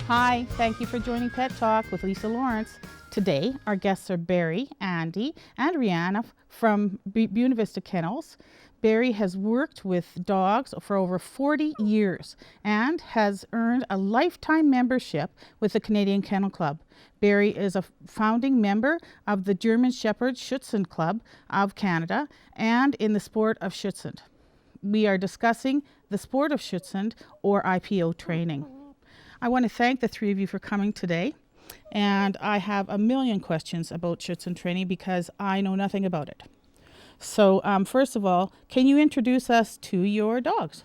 Hi, thank you for joining Pet Talk with Lisa Lawrence. Today, our guests are Barry, Andy, and Rihanna from Buena Vista Kennels. Barry has worked with dogs for over 40 years and has earned a lifetime membership with the Canadian Kennel Club. Barry is a founding member of the German Shepherd Schutzhund Club of Canada and in the sport of Schutzhund. We are discussing the sport of Schutzhund or IPO training. I want to thank the three of you for coming today, and I have a million questions about Schutzhund training because I know nothing about it. So first of all, can you introduce us to your dogs?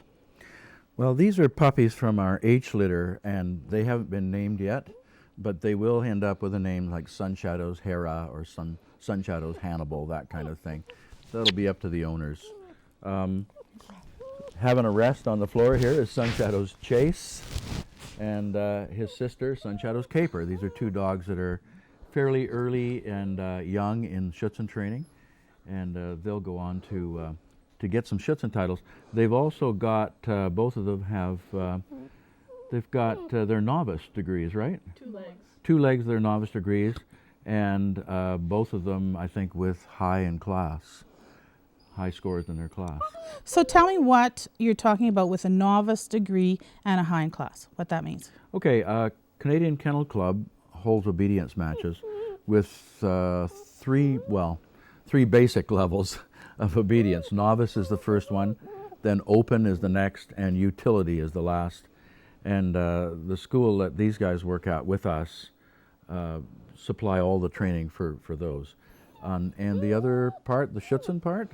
Well, these are puppies from our H litter, and they haven't been named yet, but they will end up with a name like Sun Shadows Hera or Sun Shadows Hannibal, that kind of thing. That'll be up to the owners. Having a rest on the floor here is Sun Shadows Chase and his sister, Sun Shadows Caper. These are two dogs that are fairly early and young in Schutzhund training, and they'll go on to get some Schutzhund titles. They've also got, both of them have, they've got their novice degrees, right? 2 legs. 2 legs, their novice degrees, and both of them, I think, with high scores in their class. So tell me what you're talking about with a novice degree and a high in class, what that means. Okay, Canadian Kennel Club holds obedience matches with three basic levels of obedience. Novice is the first one, then open is the next, and utility is the last. And the school that these guys work at with us supply all the training for those. And the other part, the Schutzhund part?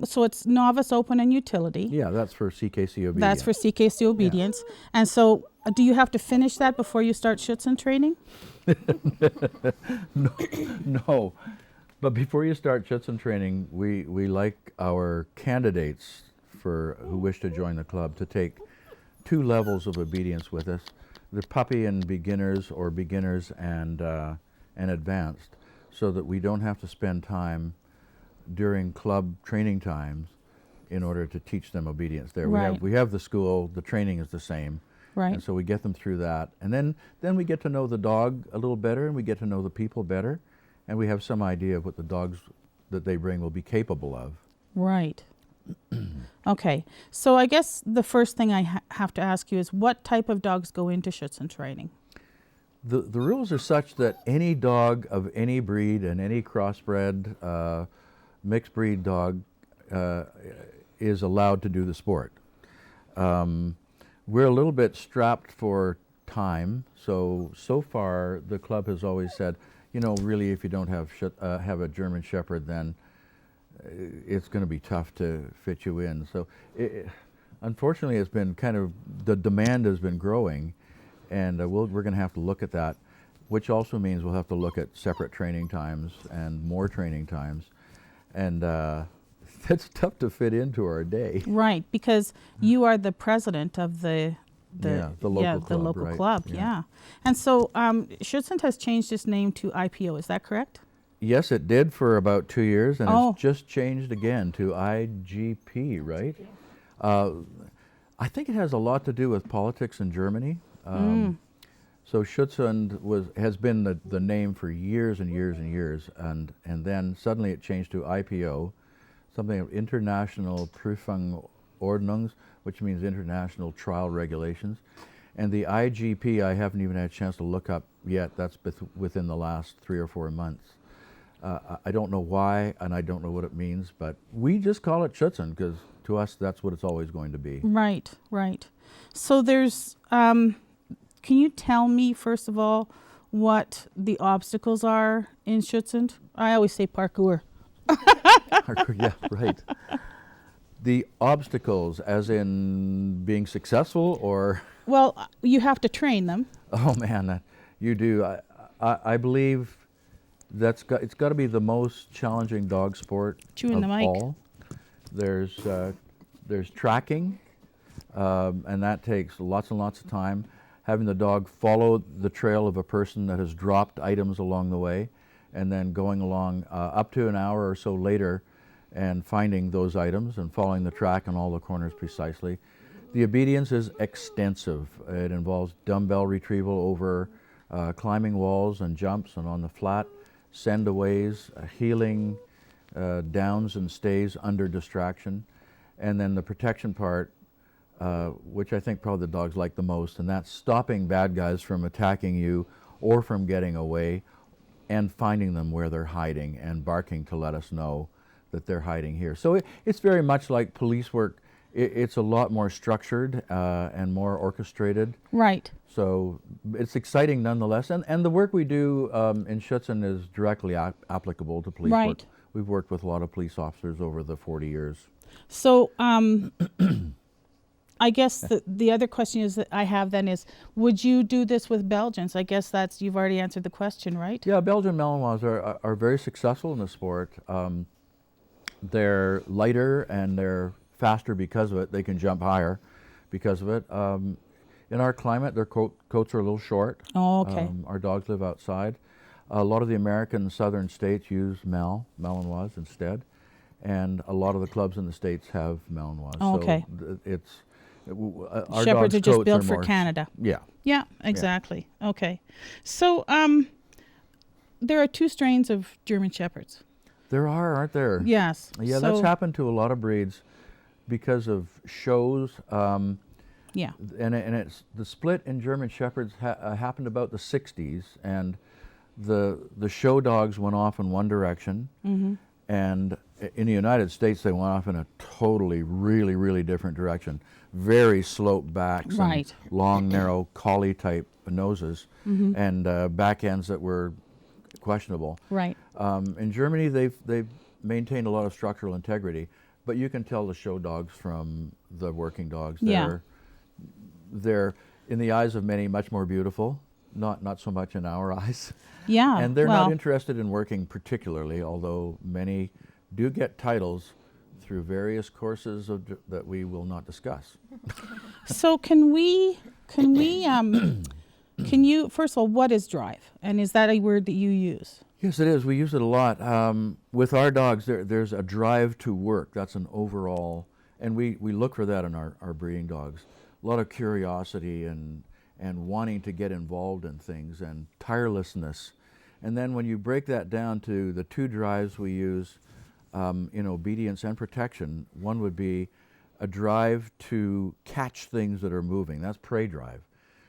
So it's novice, open, and utility. Yeah, that's for CKC obedience. That's for CKC obedience. Yeah. And so do you have to finish that before you start Schutzhund training? No. But before you start Schutzhund training, we like our candidates who wish to join the club to take 2 levels of obedience with us. The puppy and beginners, or beginners and advanced, so that we don't have to spend time during club training times in order to teach them obedience there. Right. We have the school, the training is the same. Right. And so we get them through that. And then we get to know the dog a little better, and we get to know the people better, and we have some idea of what the dogs that they bring will be capable of. Right. Okay. So I guess the first thing I have to ask you is what type of dogs go into Schutzhund training? The rules are such that any dog of any breed and any crossbred mixed breed dog is allowed to do the sport. We're a little bit strapped for time, so far the club has always said, you know, really if you don't have a German Shepherd, then it's going to be tough to fit you in. So unfortunately it's been kind of, the demand has been growing, and we're going to have to look at that, which also means we'll have to look at separate training times and more training times. And that's tough to fit into our day. Right, because you are the president of the local right? club. Yeah. And so Schutzhund has changed its name to IPO, is that correct? Yes, it did for about 2 years, and it's just changed again to IGP, right? I think it has a lot to do with politics in Germany. So Schutzhund has been the name for years and years and years, and then suddenly it changed to IPO, something of International Prüfungsordnung, which means International Trial Regulations. And the IGP, I haven't even had a chance to look up yet. That's within the last 3 or 4 months. I don't know why, and I don't know what it means, but we just call it Schutzhund because to us that's what it's always going to be. Right, right. So there's, can you tell me first of all what the obstacles are in Schutzhund? I always say parkour. Parkour, yeah, right. The obstacles, as in being successful, or? Well, you have to train them. Oh man, you do. I believe it's got to be the most challenging dog sport of all. There's tracking, and that takes lots and lots of time. Having the dog follow the trail of a person that has dropped items along the way, and then going along up to an hour or so later and finding those items and following the track and all the corners precisely. The obedience is extensive. It involves dumbbell retrieval over climbing walls and jumps and on the flat, send-aways, heeling, downs and stays under distraction, and then the protection part, which I think probably the dogs like the most, and that's stopping bad guys from attacking you or from getting away and finding them where they're hiding and barking to let us know that they're hiding here. So it's very much like police work. It's a lot more structured and more orchestrated. Right. So it's exciting nonetheless. And the work we do in Schutzhund is directly applicable to police work. We've worked with a lot of police officers over the 40 years. So I guess the other question is that I have then is, would you do this with Belgians? I guess you've already answered the question, right? Yeah, Belgian Malinois are very successful in the sport. They're lighter and they're faster because of it. They can jump higher because of it. In our climate, their coats are a little short. Oh, okay. Our dogs live outside. A lot of the American southern states use Malinois instead, and a lot of the clubs in the States have Malinois. Oh, okay. So our Shepherds dogs' are just coats built are for more Canada. Yeah. Yeah, exactly. Yeah. Okay. So there are 2 strains of German Shepherds. There are, aren't there? Yes. Yeah, that's happened to a lot of breeds because of shows. Yeah. And it's the split in German Shepherds happened about the 60s, and the show dogs went off in one direction, and in the United States they went off in a totally, really, really different direction. Very sloped backs, and long, narrow collie type noses, and back ends that were questionable. Right. In Germany, they've maintained a lot of structural integrity, but you can tell the show dogs from the working dogs. They're in the eyes of many much more beautiful, not so much in our eyes. Yeah. And they're not interested in working particularly, although many do get titles through various courses that we will not discuss. So can you, first of all, what is drive? And is that a word that you use? Yes, it is. We use it a lot. With our dogs, there's a drive to work. That's an overall, and we look for that in our breeding dogs. A lot of curiosity and wanting to get involved in things and tirelessness. And then when you break that down to the 2 drives we use in obedience and protection, one would be a drive to catch things that are moving. That's prey drive.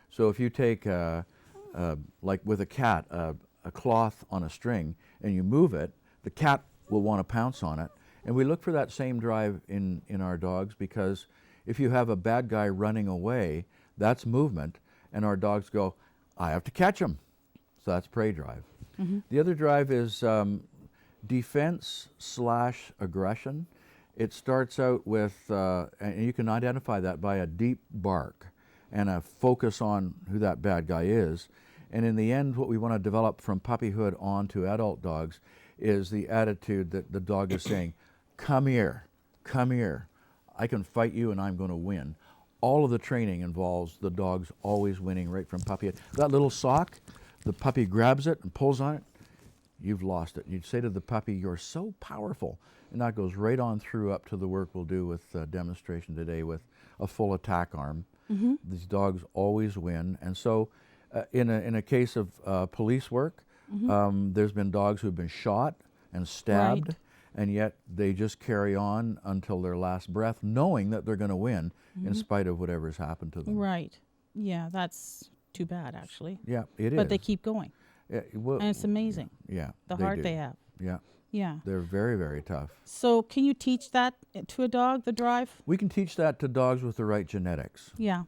So if you take, like with a cat, a cloth on a string and you move it, the cat will want to pounce on it. And we look for that same drive in our dogs, because if you have a bad guy running away, that's movement, and our dogs go, I have to catch him. So that's prey drive. The other drive is defense/aggression. It starts out with, and you can identify that by a deep bark and a focus on who that bad guy is. And in the end, what we want to develop from puppyhood on to adult dogs is the attitude that the dog is saying, come here, I can fight you and I'm going to win. All of the training involves the dogs always winning right from puppyhood. That little sock, the puppy grabs it and pulls on it, you've lost it. You'd say to the puppy, you're so powerful. And that goes right on through up to the work we'll do with demonstration today with a full attack arm. These dogs always win. And so in a case of police work, there's been dogs who've been shot and stabbed, and yet they just carry on until their last breath, knowing that they're going to win in spite of whatever's happened to them. Right. Yeah, that's too bad, actually. Yeah, it is. But they keep going. Well, and it's amazing. Yeah. The heart they have. Yeah. Yeah. They're very, very tough. So can you teach that to a dog, the drive? We can teach that to dogs with the right genetics. Yeah.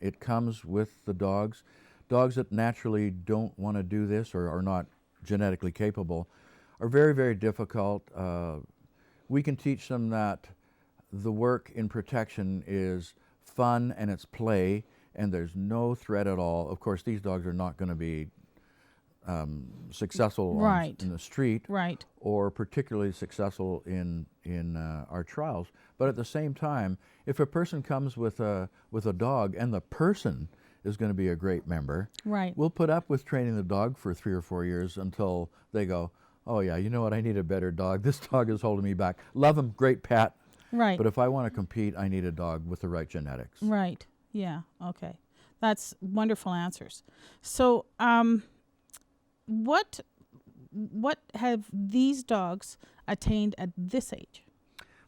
It comes with the dogs. Dogs that naturally don't want to do this or are not genetically capable are very, very difficult. We can teach them that the work in protection is fun and it's play and there's no threat at all. Of course, these dogs are not going to be successful in the street or particularly successful in our trials. But at the same time, if a person comes with a dog and the person is going to be a great member, we'll put up with training the dog for 3 or 4 years until they go, oh yeah, you know what, I need a better dog. This dog is holding me back. Love him, great pet. Right. But if I want to compete, I need a dog with the right genetics. Right. Yeah. Okay. That's wonderful answers. So, what have these dogs attained at this age?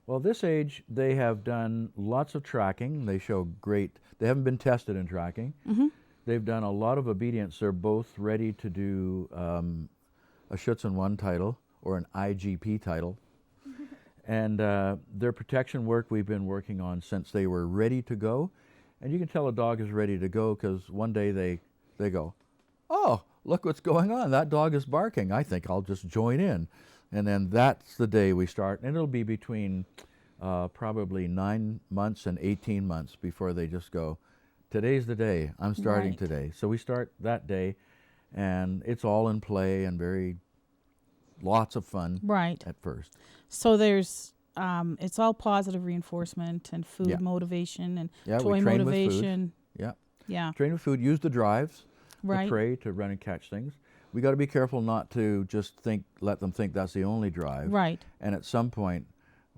Well, this age, they have done lots of tracking. They show great, they haven't been tested in tracking. They've done a lot of obedience. They're both ready to do a Schutzhund 1 title or an IGP title. And their protection work we've been working on since they were ready to go. And you can tell a dog is ready to go because one day they go, oh, look what's going on. That dog is barking. I think I'll just join in. And then that's the day we start. And it'll be between probably 9 months and 18 months before they just go, today's the day. I'm starting today. So we start that day, and it's all in play and lots of fun at first. So there's, it's all positive reinforcement and food motivation and toy motivation. Yeah. Train with food. Use the drives, the prey to run and catch things. We got to be careful not to just let them think that's the only drive. Right. And at some point,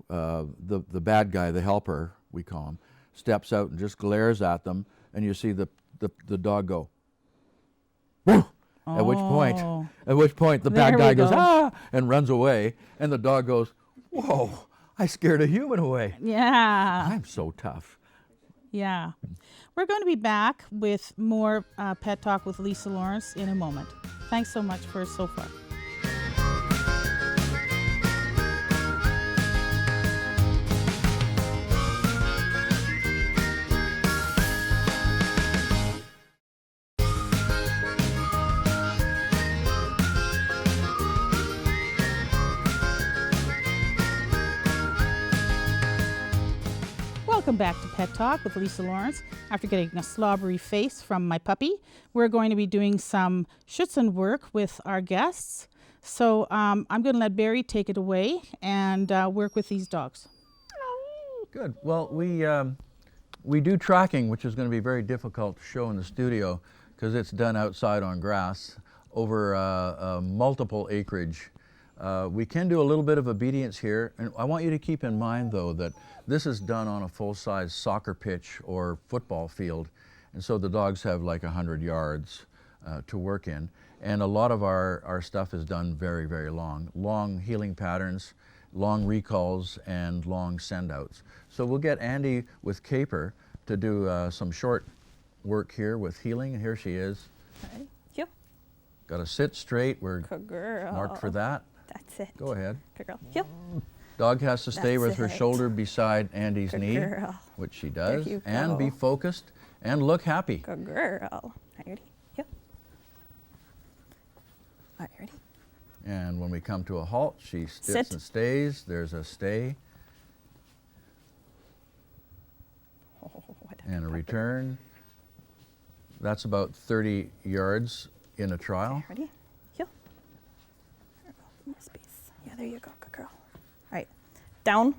the bad guy, the helper, we call him, steps out and just glares at them, and you see the dog go, woo! At which point the bad guy goes, ah, and runs away, and the dog goes, whoa, I scared a human away. Yeah. I'm so tough. Yeah. We're going to be back with more Pet Talk with Lisa Lawrence in a moment. Thanks so much for so far. Welcome back to Pet Talk with Lisa Lawrence. After getting a slobbery face from my puppy, we're going to be doing some Schutzhund work with our guests. So I'm going to let Barry take it away and work with these dogs. Good. Well, we do tracking, which is going to be very difficult to show in the studio because it's done outside on grass over multiple acreage. We can do a little bit of obedience here, and I want you to keep in mind, though, that this is done on a full-size soccer pitch or football field, and so the dogs have like 100 yards to work in. And a lot of our stuff is done very, very long healing patterns, long recalls, and long send-outs. So we'll get Andy with Caper to do some short work here with healing. Here she is. Ready? Yep. Got to sit straight. We're Good girl. marked for that. That's it. Go ahead. Good girl. Yep. Dog has to stay with her That's it. shoulder beside Andy's Good knee, girl. which she does, There you and be go. focused and look happy. Good girl. Are you ready? Yep. Are you ready? And when we come to a halt, she sits Sit. and stays. There's a stay Oh, what and a pepper. return. That's about 30 yards in a trial. Ready? Yep. There you go. More space. Yeah, there you go. Good girl. All right. Down.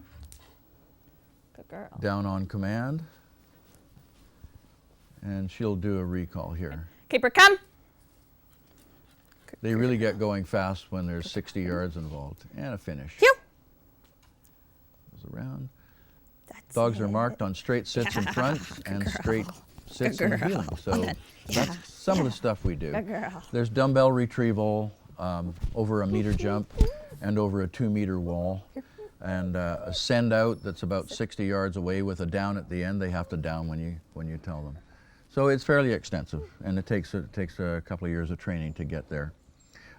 Good girl. Down on command. And she'll do a recall here. Caper, come. Good They really get going fast when there's 60 yards involved. And a finish. Phew. Goes around. That's Dogs are it. marked on straight sits in front and girl. straight sits Good in girl. healing. So that's some of the stuff we do. Good girl. There's dumbbell retrieval over a meter jump and over a 2-meter wall. And a send out that's about 60 yards away with a down at the end. They have to down when you tell them. So it's fairly extensive, and it takes a couple of years of training to get there.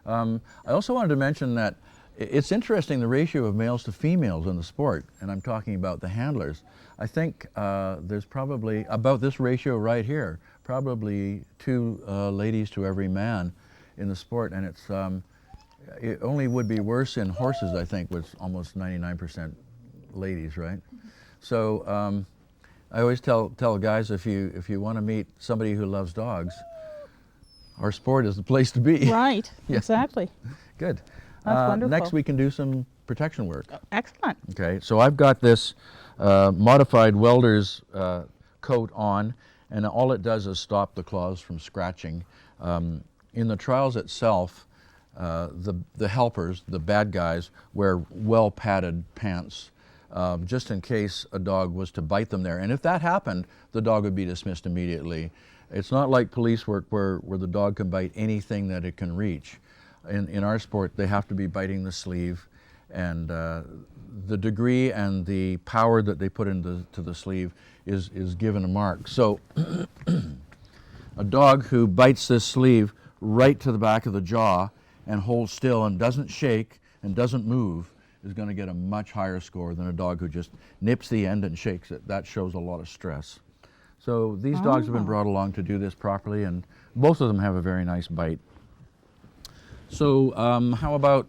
I also wanted to mention that it's interesting, the ratio of males to females in the sport, and I'm talking about the handlers. I think there's probably, about this ratio right here, probably 2 ladies to every man in the sport, and it only would be worse in horses, I think, with almost 99% ladies, right? So I always tell guys, if you want to meet somebody who loves dogs, our sport is the place to be. Right. Yeah. Exactly. Good. That's wonderful. Next we can do some protection work. Excellent. Okay, so I've got this modified welder's coat on, and all it does is stop the claws from scratching. In the trials itself, the helpers, the bad guys, wear well-padded pants just in case a dog was to bite them there. And if that happened, the dog would be dismissed immediately. It's not like police work where the dog can bite anything that it can reach. In our sport, they have to be biting the sleeve, and the degree and the power that they put into the sleeve is given a mark. So a dog who bites this sleeve right to the back of the jaw and holds still and doesn't shake and doesn't move is going to get a much higher score than a dog who just nips the end and shakes it. That shows a lot of stress. So these dogs have been brought along to do this properly, and both of them have a very nice bite. So how about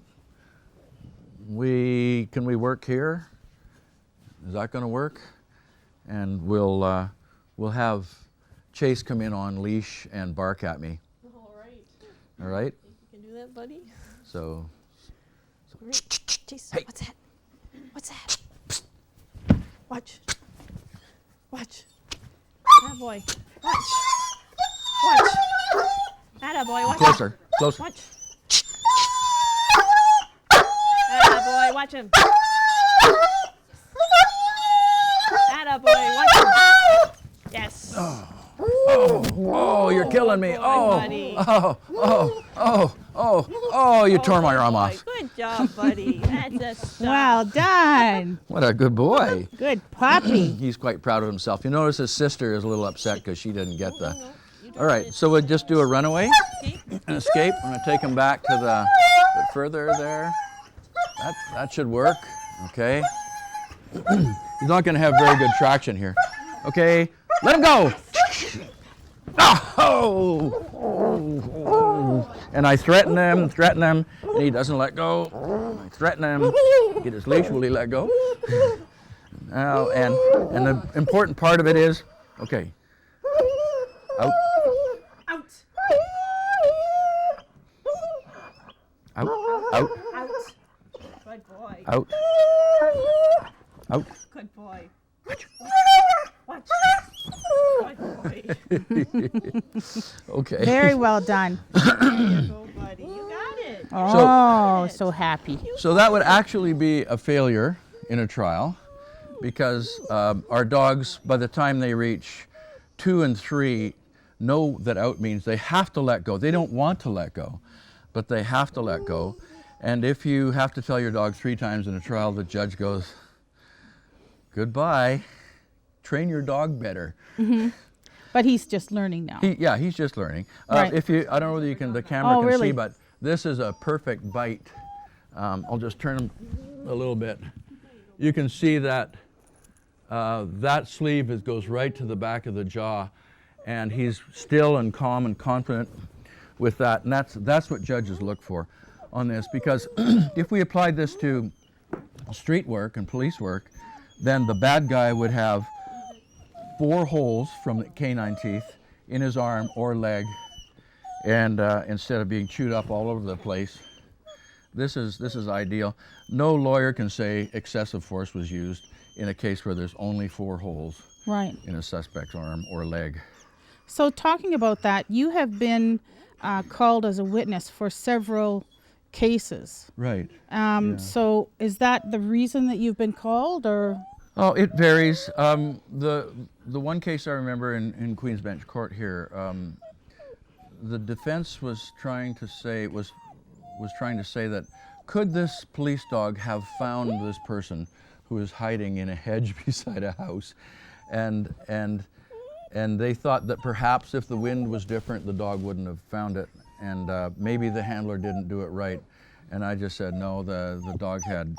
can we work here? Is that going to work? And we'll have Chase come in on leash and bark at me. All right. All right? You can do that, buddy. So Chase, hey. what's that? What's that? Watch. Watch. Atta boy. Watch. Watch. Atta boy. Watch. Closer. Closer. Watch. Atta boy. Watch him. Atta boy. Watch him. Yes. Oh, you're killing me. Buddy. Oh, you tore my arm off. Good job, buddy. That's a stop. Well done. What a good boy. Good puppy. He's quite proud of himself. You notice his sister is a little upset because she didn't get the... All right, so we'll just do a runaway, an escape. I'm going to take him back to the bit further there. That should work, okay? He's not going to have very good traction here. Okay, let him go. Oh! And I threaten him, and he doesn't let go. I threaten him, get his leash, will he let go? Now, and the important part of it is, okay, out. Out. Out, out, Out. Good boy. out, out. Good boy. Watch. Good boy. Okay. Very well done. There you go, buddy. You got it. Oh, so happy. So that would actually be a failure in a trial, because our dogs, by the time they reach 2 and 3, know that out means they have to let go. They don't want to let go, but they have to let go. And if you have to tell your dog 3 times in a trial, the judge goes, goodbye, train your dog better. Mm-hmm. But he's just learning now. He's just learning. Right. If you, I don't know whether the camera can really? see, but this is a perfect bite. I'll just turn him a little bit. You can see that that sleeve goes right to the back of the jaw, and he's still and calm and confident with that. And that's what judges look for on this, because if we applied this to street work and police work, then the bad guy would have 4 holes from the canine teeth in his arm or leg, and instead of being chewed up all over the place. This is ideal. No lawyer can say excessive force was used in a case where there's only 4 holes Right. in a suspect's arm or leg. So talking about that, you have been called as a witness for several cases. Right. So is that the reason that you've been called, or? Oh, it varies. The one case I remember in Queen's Bench Court here, the defense was trying to say that could this police dog have found this person who is hiding in a hedge beside a house, and they thought that perhaps if the wind was different, the dog wouldn't have found it, and maybe the handler didn't do it right. And I just said no, the dog had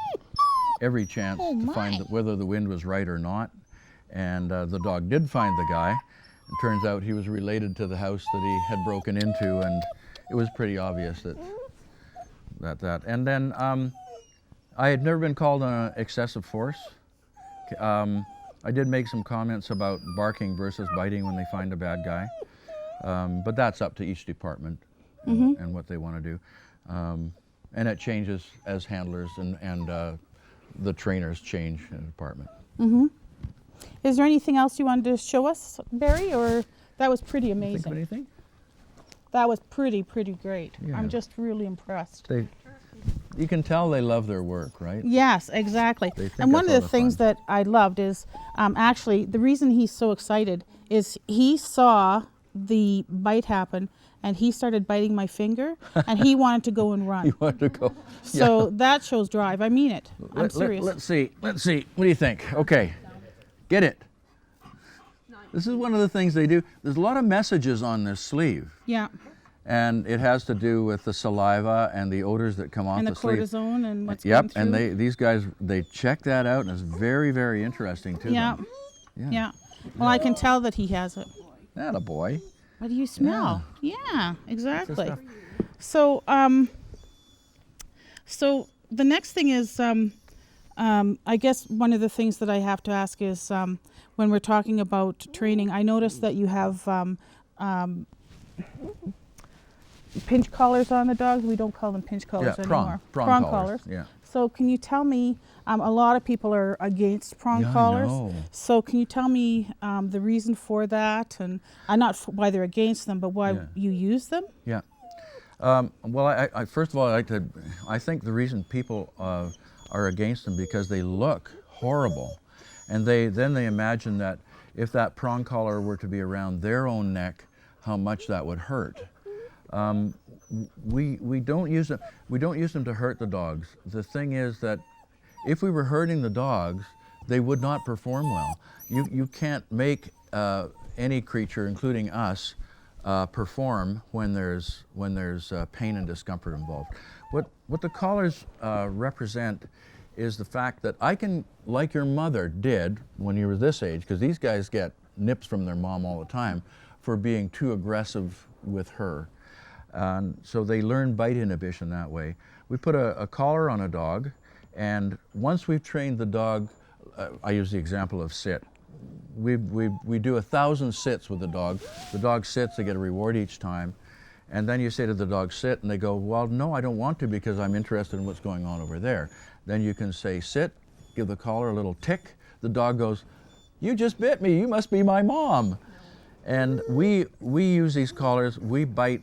every chance to find whether the wind was right or not, and the dog did find the guy. It turns out he was related to the house that he had broken into, and it was pretty obvious that. And then I had never been called on excessive force. I did make some comments about barking versus biting when they find a bad guy, but that's up to each department and what they want to do. And it changes as handlers and the trainers change in the department. Mm-hmm. Is there anything else you wanted to show us, Barry, or that was pretty amazing? Think of anything? That was pretty great. Yeah. I'm just really impressed. You can tell they love their work, right? Yes, exactly. They think And one of that's the all things fun. that I loved is actually the reason he's so excited is he saw the bite happen and he started biting my finger and he wanted to go and run. You want to go? So that shows drive. I mean it. I'm Let's serious. see. Let's see. What do you think? Okay. Get it. This is one of the things they do. There's a lot of messages on this sleeve. Yeah. And it has to do with the saliva and the odors that come off And the the sleeve. cortisone and what's Yep, going through. and these guys, they check that out, and it's very, very interesting to Yeah. them. Yeah. Well, I can tell that he has it. That a boy. What do you smell? Yeah, exactly. stuff. So, so the next thing is, I guess one of the things that I have to ask is, when we're talking about training, I noticed that you have pinch collars on the dogs. We don't call them pinch collars anymore. Prong collars. Yeah. So can you tell me, a lot of people are against prong collars. I know. So can you tell me the reason for that, and not why they're against them, but why you use them? Yeah. Well, I first of all, I think the reason people are against them because they look horrible, and then they imagine that if that prong collar were to be around their own neck, how much that would hurt. We don't use them. We don't use them to hurt the dogs. The thing is that if we were hurting the dogs, they would not perform well. You can't make any creature, including us, perform when there's pain and discomfort involved. What the collars represent is the fact that I can, like your mother did when you were this age, because these guys get nips from their mom all the time for being too aggressive with her. So they learn bite inhibition that way. We put a collar on a dog, and once we've trained the dog, I use the example of sit. We do 1,000 sits with the dog. The dog sits, they get a reward each time. And then you say to the dog, sit, and they go, well, no, I don't want to because I'm interested in what's going on over there. Then you can say, sit, give the collar a little tick. The dog goes, you just bit me, you must be my mom. And we use these collars, we bite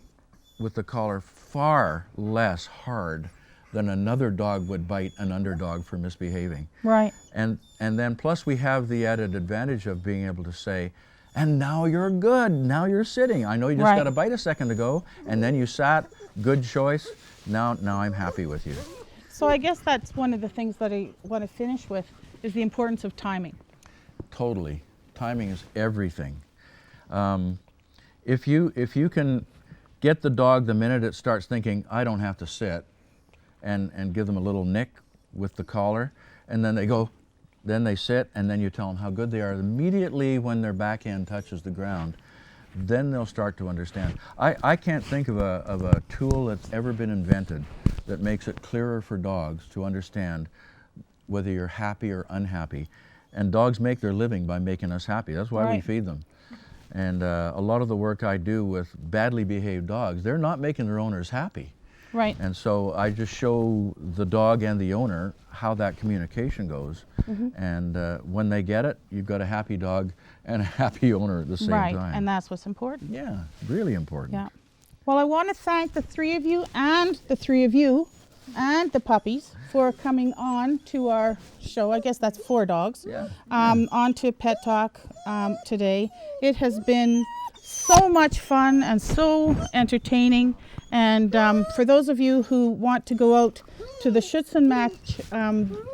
with the collar far less hard than another dog would bite an underdog for misbehaving. Right. And then plus we have the added advantage of being able to say, and now you're good, now you're sitting. I know you just got a bite a second ago, and then you sat, good choice, now I'm happy with you. So I guess that's one of the things that I want to finish with is the importance of timing. Totally. Timing is everything. If you can get the dog the minute it starts thinking, I don't have to sit, and give them a little nick with the collar, and then they go, then they sit, and then you tell them how good they are. Immediately when their back end touches the ground, then they'll start to understand. I can't think of a tool that's ever been invented that makes it clearer for dogs to understand whether you're happy or unhappy. And dogs make their living by making us happy. That's why we feed them. And a lot of the work I do with badly behaved dogs, they're not making their owners happy. Right. And so I just show the dog and the owner how that communication goes. And when they get it, you've got a happy dog and a happy owner at the same time. Right, and that's what's important. Yeah, really important. Yeah. Well, I want to thank the three of you and the three of you and the puppies for coming on to our show. I guess that's 4 dogs. Yeah. On to Pet Talk today. It has been so much fun and so entertaining. And for those of you who want to go out to the Schutzhund match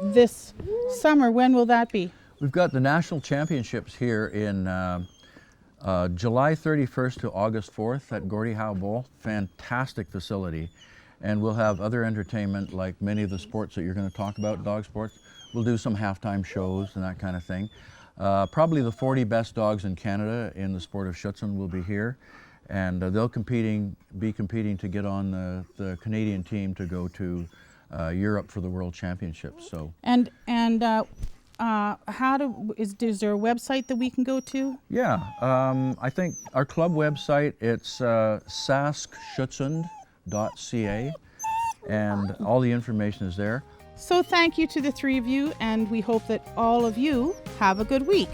this summer, when will that be? We've got the national championships here in July 31st to August 4th at Gordie Howe Bowl. Fantastic facility. And we'll have other entertainment like many of the sports that you're going to talk about, dog sports. We'll do some halftime shows and that kind of thing. Probably the 40 best dogs in Canada in the sport of Schutzhund will be here. And they'll be competing to get on the Canadian team to go to Europe for the World Championships. So. And is there a website that we can go to? Yeah, I think our club website, it's saskschutzhund.ca, and all the information is there. So thank you to the three of you, and we hope that all of you have a good week.